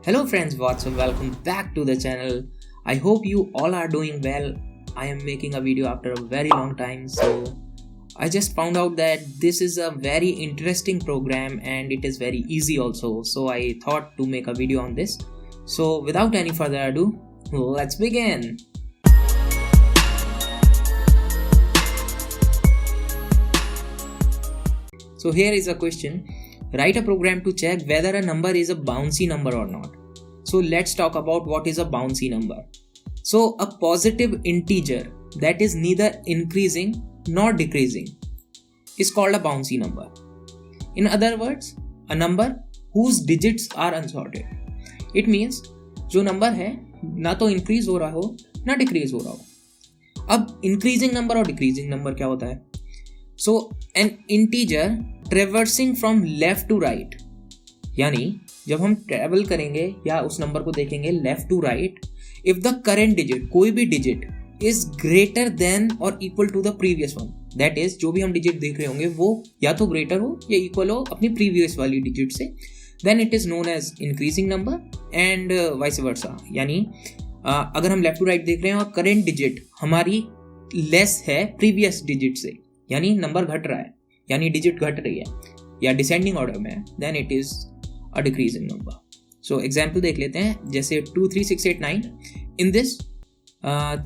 Hello friends, what's up? Welcome back to the channel. I hope you all are doing well. I am making a video after a very long time, so I just found out that this is a very interesting program and it is very easy also. So I thought to make a video on this. So without any further ado, let's begin. So here is a question. Write a program to check whether a number is a bouncy number or not. So let's talk about what is a bouncy number. So a positive integer that is neither increasing nor decreasing is called a bouncy number. In other words, a number whose digits are unsorted. It means जो number है ना तो increase हो रहा हो ना decrease हो रहा हो. अब इंक्रीजिंग नंबर और डिक्रीजिंग नंबर क्या होता है? So an integer traversing from left to right, यानी जब हम ट्रेवल करेंगे या उस नंबर को देखेंगे left to right, if the current digit, कोई भी डिजिट इज ग्रेटर देन और equal to the previous one, that is जो भी हम डिजिट देख रहे होंगे वो या तो ग्रेटर हो या इक्वल हो अपनी प्रीवियस वाली डिजिट से, then it is known as increasing number and vice versa. यानी अगर हम लेफ्ट टू राइट देख रहे हैं और करेंट डिजिट हमारी लेस है प्रीवियस डिजिट से, यानी नंबर घट रहा है, यानी डिजिट घट रही है या डिसेंडिंग ऑर्डर में है, then it is a decreasing number. So example देख लेते हैं, जैसे 2 3 6 8 9. In this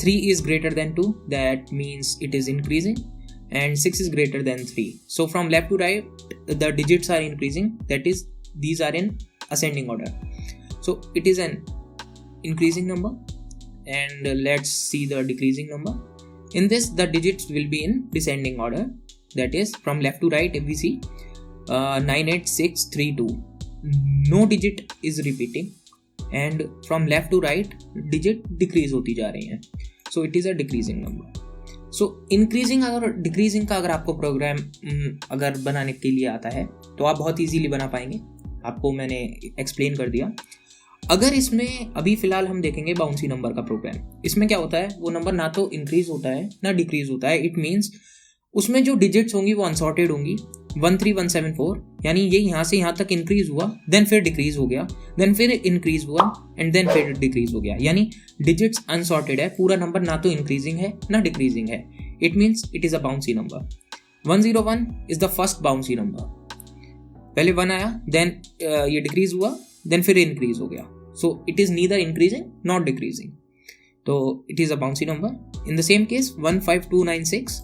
3 is greater than 2, that means it is increasing, and 6 is greater than 3. So from left to right the digits are increasing, that is these are in ascending order, so it is an increasing number. And let's see the decreasing number. In this the digits will be in descending order, that is from left to right. If we see 9 8 6 3 2, no digit is repeating, and from left to right digit decrease होती जा रही हैं, so it is a decreasing number. So increasing और decreasing का अगर आपको programme अगर बनाने के लिए आता है तो आप बहुत इजीली बना पाएंगे, आपको मैंने एक्सप्लेन कर दिया. अगर इसमें अभी फिलहाल हम देखेंगे बाउंसी नंबर का प्रोग्राम, इसमें क्या होता है, वो नंबर ना तो इंक्रीज होता है ना डिक्रीज होता है. इट मीन्स उसमें जो डिजिट्स होंगी वो अनसॉर्टेड होंगी. 1 3 1 7 4, यानी ये यहाँ से यहाँ तक इंक्रीज हुआ, देन फिर डिक्रीज हो गया, देन फिर इंक्रीज हुआ एंड देन फिर डिक्रीज हो गया, यानी डिजिट्स अनसॉर्टेड है. पूरा नंबर ना तो इंक्रीजिंग है ना डिक्रीजिंग है. It means it is a bouncy number. 101 is the first bouncy number. पहले 1 आया, देन ये डिक्रीज हुआ, देन फिर इंक्रीज हो गया, so it is neither increasing not decreasing, तो it is a bouncy number. In the same case 1 5 2 9 6,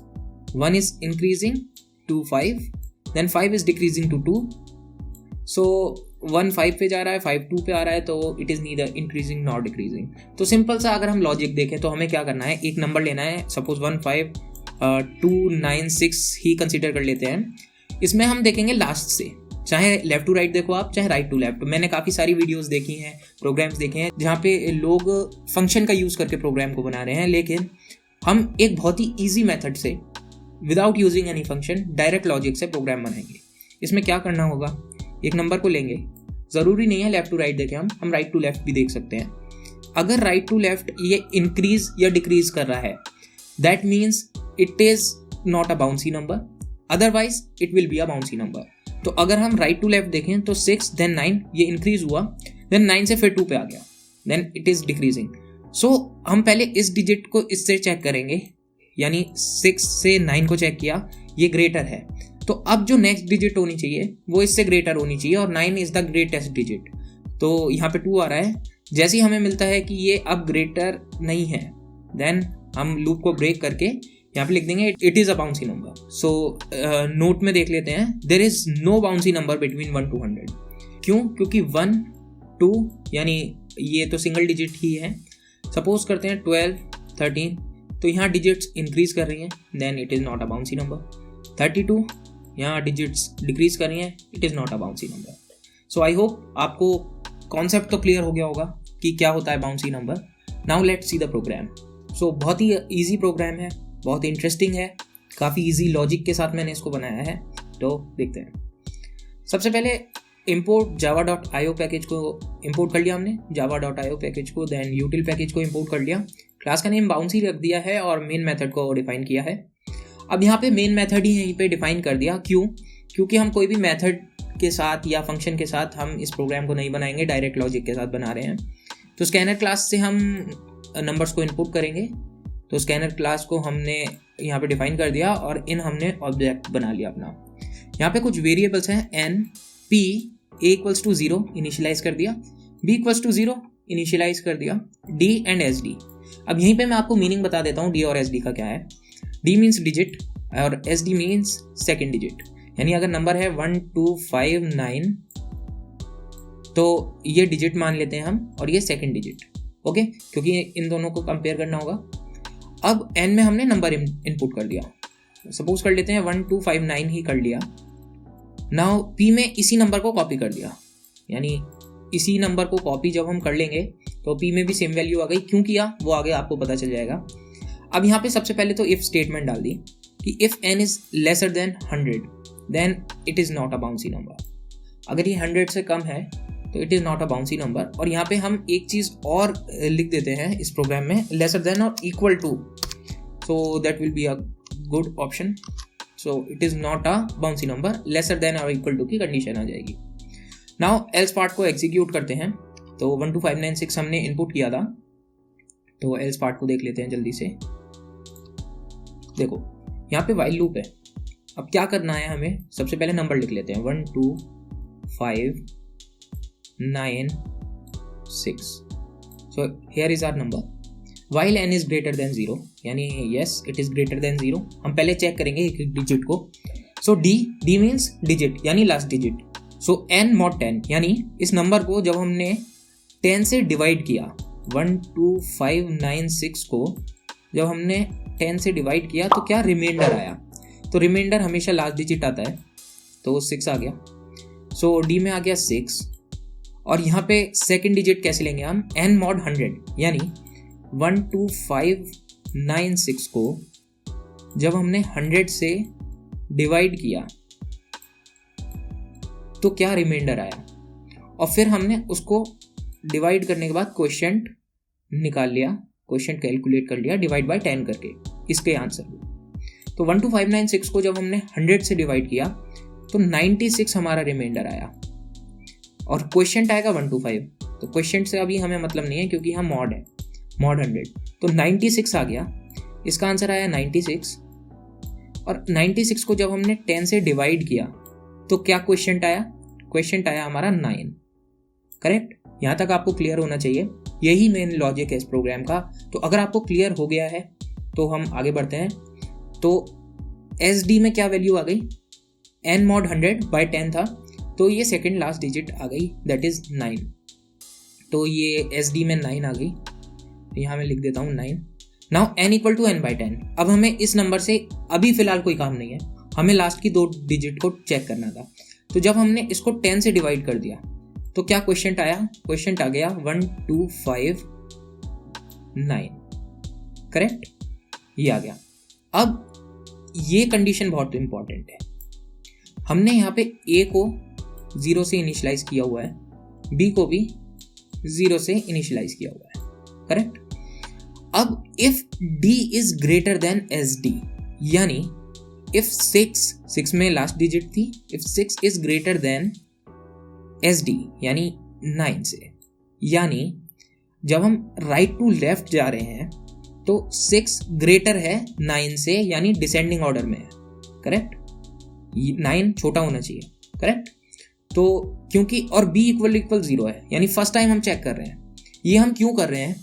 1 is increasing to 5, then 5 is decreasing to 2, so 1 5 पे जा रहा है, 5 2 पे आ रहा है, तो it is neither increasing nor decreasing. तो सिंपल सा अगर हम लॉजिक देखें तो हमें क्या करना है, एक नंबर लेना है, सपोज 1 5 2 9 6 ही कंसिडर कर लेते हैं. इसमें हम देखेंगे लास्ट से, चाहे लेफ्ट टू राइट देखो आप, चाहे राइट टू लेफ्ट. मैंने काफ़ी सारी वीडियोस देखी हैं, प्रोग्राम्स देखे हैं जहाँ पे लोग फंक्शन का यूज़ करके प्रोग्राम को बना रहे हैं, लेकिन हम एक बहुत ही ईजी मेथड से without using any function direct logic से प्रोग्राम बनाएंगे. इसमें क्या करना होगा, एक नंबर को लेंगे, ज़रूरी नहीं है लेफ्ट टू राइट देखें, हम राइट टू लेफ्ट भी देख सकते हैं. अगर राइट टू लेफ्ट ये इंक्रीज या डिक्रीज कर रहा है, that means it is not a bouncy number, otherwise it will be a bouncy number. तो अगर हम राइट टू लेफ्ट देखें तो 6 देन 9 ये इंक्रीज हुआ, देन 9 से फिर 2 पे आ गया, देन इट इज़ डिक्रीजिंग. सो हम पहले इस डिजिट को इससे चेक करेंगे, यानी 6 से 9 को चेक किया, ये ग्रेटर है, तो अब जो नेक्स्ट डिजिट होनी चाहिए वो इससे ग्रेटर होनी चाहिए, और 9 इज़ द ग्रेटेस्ट डिजिट. तो यहाँ पे 2 आ रहा है, जैसे ही हमें मिलता है कि ये अब ग्रेटर नहीं है, देन हम लूप को ब्रेक करके यहाँ पे लिख देंगे it is a bouncy number. So note में देख लेते हैं, there is no bouncy number between 1 to 100. क्यों? क्योंकि 1 2 यानी ये तो सिंगल डिजिट ही है. सपोज करते हैं 12 13, तो यहाँ डिजिट्स इंक्रीज कर रही हैं, then it is not a bouncy number. 32 यहाँ डिजिट्स डिक्रीज कर रही हैं, it is not a bouncy number. So I hope आपको कॉन्सेप्ट तो क्लियर हो गया होगा कि क्या होता है bouncy number. Now let's see the program. So बहुत ही ईजी प्रोग्राम है, बहुत इंटरेस्टिंग है, काफ़ी ईजी लॉजिक के साथ मैंने इसको बनाया है, तो देखते हैं. सबसे पहले import java.io पैकेज को इंपोर्ट कर लिया हमने, java.io पैकेज को, देन util पैकेज को इंपोर्ट कर लिया. क्लास का नेम बाउंसी रख दिया है और मेन मेथड को डिफाइन किया है. अब यहाँ पे मेन मेथड ही यहीं पे डिफाइन कर दिया. क्यों? क्योंकि हम कोई भी मेथड के साथ या फंक्शन के साथ हम इस प्रोग्राम को नहीं बनाएंगे, डायरेक्ट लॉजिक के साथ बना रहे हैं। तो स्कैनर क्लास से हम नंबर्स को इनपुट करेंगे। तो स्कैनर क्लास को हमने यहाँ पे डिफाइन कर दिया और इन हमने ऑब्जेक्ट बना लिया अपना। यहाँ पे कुछ वेरिएबल्स हैं, n, p, a equals to 0 initialise कर दिया, बी इक्वल्स टू 0 इनिशियलाइज कर दिया, डी एंड एस डी। अब यहीं पे मैं आपको मीनिंग बता देता हूँ डी और एस डी का क्या है। डी मीन्स डिजिट और S D means second digit. यानी अगर नंबर है 1 2 5 9 तो ये डिजिट मान लेते हैं हम और ये सेकेंड डिजिट, ओके, क्योंकि इन दोनों को कंपेयर करना होगा। अब एन में हमने नंबर इनपुट कर दिया, सपोज कर लेते हैं 1 2 5 9 ही कर लिया। नाउ पी में इसी नंबर को कॉपी कर दिया, यानी इसी नंबर को कॉपी जब हम कर लेंगे तो पी में भी सेम वैल्यू आ गई। क्यों किया वो आगे आपको पता चल जाएगा। अब यहाँ पे सबसे पहले तो इफ स्टेटमेंट डाल दी कि if n is lesser than 100 then it is not a bouncy number. अगर ये 100 से कम है तो it is not a bouncy number. और यहाँ पे हम एक चीज और लिख देते हैं इस प्रोग्राम में, लेसर देन और equal to, so that will be a good option. So it is not a bouncy number, lesser than और इक्वल टू की कंडीशन आ जाएगी। नाउ एल्स पार्ट को एग्जीक्यूट करते हैं। तो 1 2 5 9 6 हमने इनपुट किया था, तो एल्स पार्ट को देख लेते हैं जल्दी से। देखो यहाँ पे वाइल लूप है। अब क्या करना है हमें, सबसे पहले नंबर लिख लेते हैं 1 2 5 9 6। So here is our number. While n is greater than 0, यानी yes it is greater than 0। हम पहले चेक करेंगे एक एक डिजिट को। सो डी मीन्स डिजिट यानी last digit. So n mod 10, यानी इस नंबर को जब हमने 10 से डिवाइड किया, 1 2 5 9 6 को जब हमने 10 से डिवाइड किया तो क्या रिमाइंडर आया। तो रिमाइंडर हमेशा लास्ट डिजिट आता है, तो 6 आ गया। सो डी में आ गया 6। और यहाँ पे सेकेंड डिजिट कैसे लेंगे हम, n mod 100, यानी 1 2 5 9 6 को जब हमने 100 से डिवाइड किया तो क्या रिमाइंडर आया। और फिर हमने उसको डिवाइड करने के बाद क्वोशिएंट निकाल लिया, क्वोशिएंट कैलकुलेट कर लिया डिवाइड बाय 10 करके इसके आंसर को। तो 1 2 5 9 6 को जब हमने 100 से डिवाइड किया तो 96 हमारा रिमाइंडर आया और क्वोशिएंट आएगा 1 2 5। तो क्वोशिएंट से अभी हमें मतलब नहीं है क्योंकि हम मॉड है, मॉड 100। तो 96 आ गया, इसका आंसर आया 96। और 96 को जब हमने 10 से डिवाइड किया तो क्या क्वोशिएंट आया, क्वोशिएंट आया हमारा 9, करेक्ट। यहाँ तक आपको क्लियर होना चाहिए, यही मेन लॉजिक है इस प्रोग्राम का। तो अगर आपको क्लियर हो गया है तो हम आगे बढ़ते हैं। तो एस डी में क्या वैल्यू आ गई, n mod 100 बाई 10 था, तो ये सेकेंड लास्ट डिजिट आ गई, दैट इज 9। तो ये एस डी में 9 आ गई, यहाँ मैं लिख देता हूँ 9। Now n equal to n by 10। अब हमें इस नंबर से अभी फिलहाल कोई काम नहीं है, हमें लास्ट की 2 डिजिट को चेक करना था। तो जब हमने इसको 10 से डिवाइड कर दिया तो क्या क्वेश्चन आया, क्वेश्चन आ गया 1 2 5 9, करेक्ट, ये आ गया। अब ये कंडीशन बहुत इंपॉर्टेंट है। हमने यहाँ पे a को 0 से इनिशियलाइज किया हुआ है, b को भी 0 से इनिशियलाइज किया हुआ है, करेक्ट। अब if d is greater then sd, यानी इफ 6 में लास्ट डिजिट थी, if 6 is greater then sd यानी 9 से, यानी जब हम राइट टू लेफ्ट जा रहे हैं तो 6 ग्रेटर है 9 से, यानी डिसेंडिंग ऑर्डर में है, करेक्ट। 9 छोटा होना चाहिए, करेक्ट। तो क्योंकि और b इक्वल 0 है, यानी फर्स्ट टाइम हम चेक कर रहे हैं। ये हम क्यों कर रहे हैं,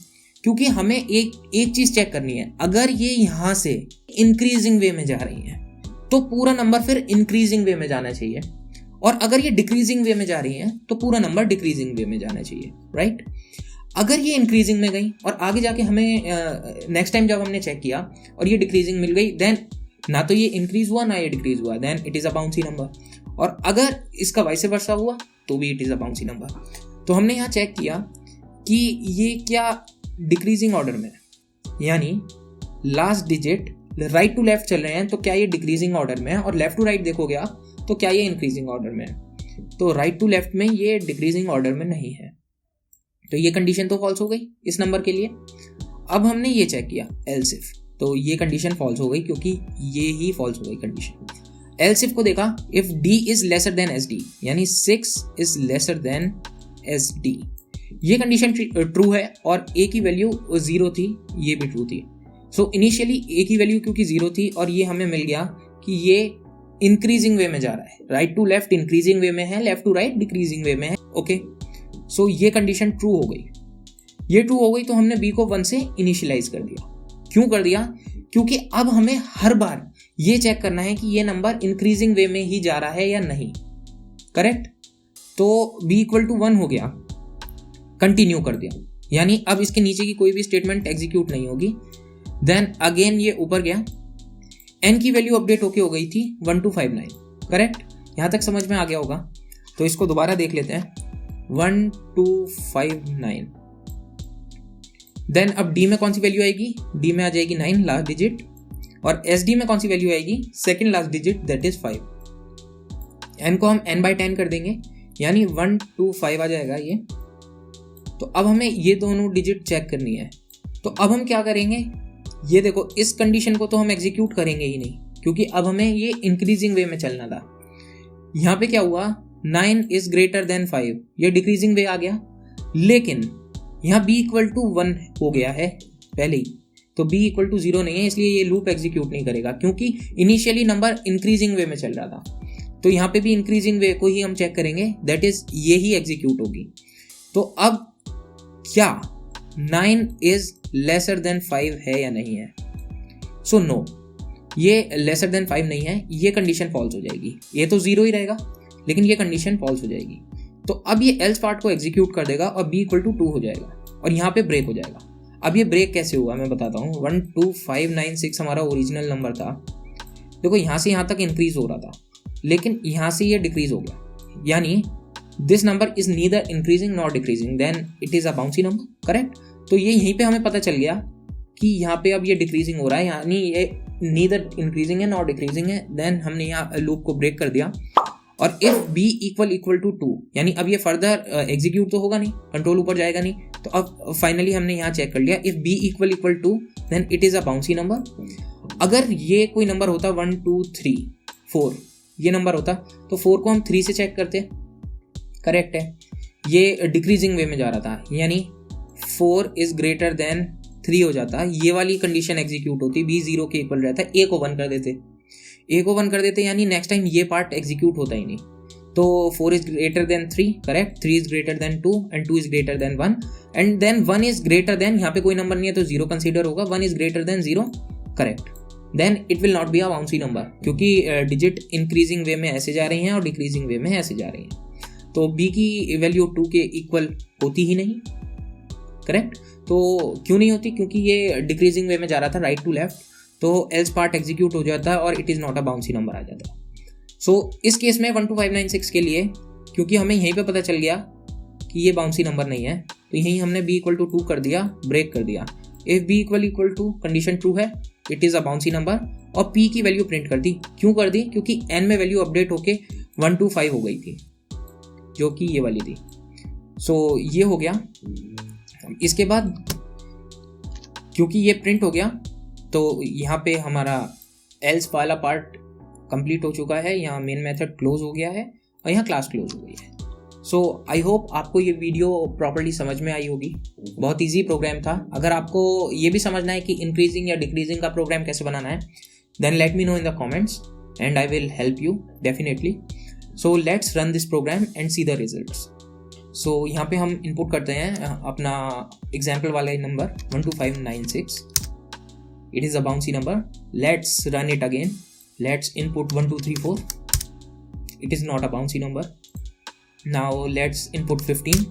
क्योंकि हमें एक चीज चेक करनी है। अगर ये यहां से इंक्रीजिंग वे में जा रही है तो पूरा नंबर फिर इंक्रीजिंग वे में जाना चाहिए, और अगर ये डिक्रीजिंग वे में जा रही है तो पूरा नंबर डिक्रीजिंग वे में जाना चाहिए, राइट। अगर ये इंक्रीजिंग में गई और आगे जाके हमें नेक्स्ट टाइम जब हमने चेक किया और ये डिक्रीजिंग मिल गई, देन ना तो ये इंक्रीज हुआ ना ये डिक्रीज हुआ, then it is a bouncy number. और अगर इसका वाइस वर्सा हुआ तो भी it is a bouncy number. तो हमने यहाँ चेक किया कि ये क्या डिक्रीजिंग ऑर्डर में है, यानी last digit right to left चल रहे हैं तो क्या ये डिक्रीजिंग ऑर्डर में है, और लेफ्ट टू राइट देखोगे आप तो क्या ये इंक्रीजिंग ऑर्डर में है। तो राइट टू लेफ्ट में ये डिक्रीजिंग ऑर्डर में नहीं है, तो ये कंडीशन तो फॉल्स हो गई इस नंबर के लिए। अब हमने ये चेक किया एल्स इफ, तो ये कंडीशन फॉल्स हो गई क्योंकि ये ही फॉल्स हो गई कंडीशन। एल्स इफ को देखा, if d is lesser then SD, यानी 6 इज लेसर देन SD, ये कंडीशन ट्रू है और a की वैल्यू 0 थी, ये भी ट्रू थी। सो इनिशियली a की वैल्यू क्योंकि 0 थी और ये हमें मिल गया कि ये इंक्रीजिंग वे में जा रहा है, right to left increasing way में है, लेफ्ट टू राइट डिक्रीजिंग वे में है। ओके, सो ये कंडीशन ट्रू हो गई। ये ट्रू हो गई तो हमने b को 1 से इनिशियलाइज कर दिया। क्यों कर दिया? क्योंकि अब हमें हर बार ये चेक करना है कि ये नंबर इंक्रीजिंग वे में ही जा रहा है या नहीं। करेक्ट? तो b इक्वल टू 1 हो गया, कंटिन्यू कर दिया, यानी अब इसके नीचे की कोई भी स्टेटमेंट एग्जीक्यूट नहीं होगी। देन अगेन ये ऊपर गया, n की वैल्यू अपडेट होके हो गई थी 1259। करेक्ट? यहां तक समझ में आ गया होगा। तो इसको दोबारा देख लेते हैं, 1259। देन अब d में कौन सी वैल्यू आएगी? d में आ जाएगी 9 लास्ट डिजिट, और SD में कौन सी वैल्यू आएगी? Second last digit, that is 5। n को हम n/10 कर देंगे, यानी 125 आ जाएगा ये। तो अब हमें ये दोनों डिजिट चेक करनी है। तो अब हम क्या करेंगे? ये देखो, इस कंडीशन को तो हम एग्जीक्यूट करेंगे ही नहीं, क्योंकि अब हमें ये इंक्रीजिंग वे में चलना था। यहाँ पे क्या हुआ? 9 इज ग्रेटर देन 5, ये डिक्रीजिंग वे आ गया, लेकिन यहाँ b इक्वल टू 1 हो गया है पहले ही, तो b इक्वल टू 0 नहीं है, इसलिए ये लूप एग्जीक्यूट नहीं करेगा, क्योंकि इनिशियली नंबर इंक्रीजिंग वे में चल रहा था। तो यहाँ पे भी इंक्रीजिंग वे को ही हम चेक करेंगे, दैट इज ये ही एग्जीक्यूट होगी। तो अब क्या 9 इज लेसर देन 5 है या नहीं है? सो नो, ये लेसर देन 5 नहीं है, ये कंडीशन फॉल्स हो जाएगी। ये तो 0 ही रहेगा, लेकिन ये कंडीशन फॉल्स हो जाएगी। तो अब ये एल्स पार्ट को एग्जीक्यूट कर देगा और b इक्वल टू 2 हो जाएगा, और यहाँ पे ब्रेक हो जाएगा। अब ये ब्रेक कैसे हुआ मैं बताता हूँ। 12596 हमारा ओरिजिनल नंबर था। देखो, यहाँ से यहाँ तक इंक्रीज हो रहा था, लेकिन यहाँ से ये डिक्रीज हो गया, यानी this number is neither increasing not decreasing, then it is a bouncy number. Correct? तो ये यहीं पे हमें पता चल गया कि यहाँ पे अब ये डिक्रीजिंग हो रहा है, यानी ये नीदर इंक्रीजिंग है नॉट डिक्रीजिंग है। देन हमने यहाँ लूप को ब्रेक कर दिया, और इफ b इक्वल टू 2, यानी अब ये फर्दर एग्जीक्यूट तो होगा नहीं, कंट्रोल ऊपर जाएगा नहीं। तो अब फाइनली हमने यहाँ चेक कर लिया, if b equal to then it is a bouncy number. अगर ये कोई नंबर होता 1 2 3 4, ये नंबर होता, तो 4 को हम 3 से चेक करते। करेक्ट है? ये डिक्रीजिंग वे में जा रहा था, यानी 4 इज ग्रेटर देन 3 हो जाता, ये वाली कंडीशन एग्जीक्यूट होती, b 0 के इक्वल रहता, a को 1 कर देते, यानी नेक्स्ट टाइम ये पार्ट एग्जीक्यूट होता ही नहीं। तो 4 is greater than 3, correct? 3 is greater than 2 and 2 is greater than 1, and then 1 is greater than, यहाँ पे कोई नंबर नहीं है तो 0 कंसीडर होगा, 1 is greater than 0, correct? Then it will not be a bouncy number, क्योंकि डिजिट इंक्रीजिंग वे में ऐसे जा रही हैं और डिक्रीजिंग वे में ऐसे जा रही हैं। तो b की वैल्यू 2 के इक्वल होती ही नहीं। करेक्ट? तो क्यों नहीं होती? क्योंकि ये डिक्रीजिंग वे में जा रहा था, राइट टू लेफ्ट, तो एल्स पार्ट एग्जीक्यूट हो जाता है और it is not a bouncy number आ जाता है। सो इस केस में 12596 के लिए, क्योंकि हमें यहीं पे पता चल गया कि ये बाउंसी नंबर नहीं है, तो यहीं हमने b इक्वल टू 2 कर दिया, ब्रेक कर दिया। If b equal to condition true है, it is a bouncy number, और p की वैल्यू प्रिंट कर दी। क्यों कर दी? क्योंकि n में वैल्यू अपडेट होके 125 हो गई थी, जो कि ये वाली थी। सो ये हो गया। इसके बाद क्योंकि ये प्रिंट हो गया, तो यहाँ पे हमारा एल्स वाला पार्ट कंप्लीट हो चुका है, यहाँ मेन मेथड क्लोज हो गया है और यहाँ क्लास क्लोज हो गई है। सो आई होप आपको ये वीडियो प्रॉपर्ली समझ में आई होगी। बहुत इजी प्रोग्राम था। अगर आपको ये भी समझना है कि इंक्रीजिंग या डिक्रीजिंग का प्रोग्राम कैसे बनाना है, then let me know in the comments and I will help you definitely. So let's run this program and see the results. So यहाँ पे हम इनपुट करते हैं अपना एग्जाम्पल वाला number 12596। It is a bouncy number. Let's run it again. Let's input 1 2 3 4. It is not a bouncy number. Now let's input 15.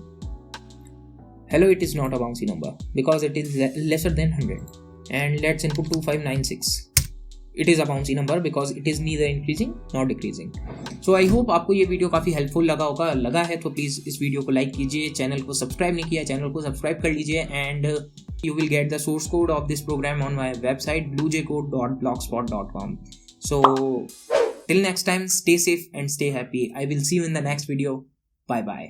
Hello, it is not a bouncy number because it is lesser than 100. And let's input 2596. It is a bouncy number because it is neither increasing nor decreasing. So I hope आपको ये video काफ़ी helpful लगा है तो please इस video को like कीजिए, channel को सब्सक्राइब नहीं किया चैनल को सब्सक्राइब कर लीजिए, and you will get the source code of this program on my website bluejcode.blogspot.com. So till next time, stay safe and stay happy. I will see you in the next video. Bye bye.